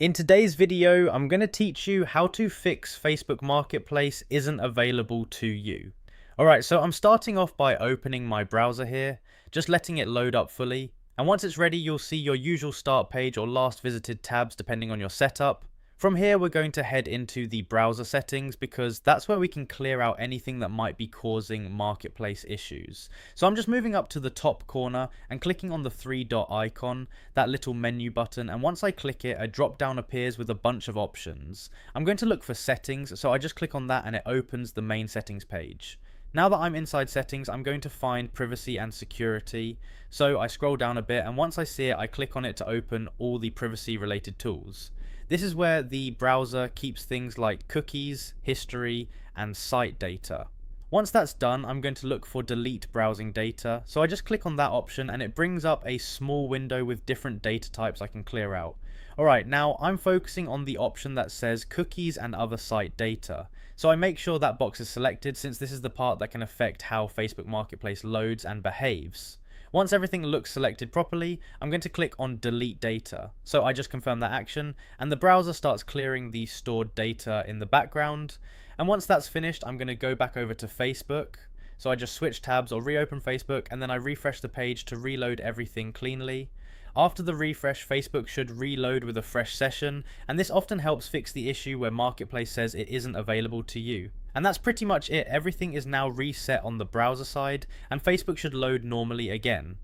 In today's video, I'm going to teach you how to fix Facebook Marketplace isn't available to you. Alright, so I'm starting off by opening my browser here, just letting it load up fully. And once it's ready, you'll see your usual start page or last visited tabs depending on your setup. From here, we're going to head into the browser settings because that's where we can clear out anything that might be causing marketplace issues. So I'm just moving up to the top corner and clicking on the three dot icon, that little menu button, and once I click it, a drop down appears with a bunch of options. I'm going to look for settings, so I just click on that and it opens the main settings page. Now that I'm inside settings, I'm going to find privacy and security. So I scroll down a bit, and once I see it, I click on it to open all the privacy related tools. This is where the browser keeps things like cookies, history, and site data. Once that's done, I'm going to look for delete browsing data. So I just click on that option and it brings up a small window with different data types I can clear out. Alright, now I'm focusing on the option that says cookies and other site data. So I make sure that box is selected since this is the part that can affect how Facebook Marketplace loads and behaves. Once everything looks selected properly, I'm going to click on delete data. So I just confirm that action and the browser starts clearing the stored data in the background. And once that's finished, I'm going to go back over to Facebook. So I just switch tabs or reopen Facebook and then I refresh the page to reload everything cleanly. After the refresh, Facebook should reload with a fresh session, and this often helps fix the issue where Marketplace says it isn't available to you. And that's pretty much it. Everything is now reset on the browser side, and Facebook should load normally again.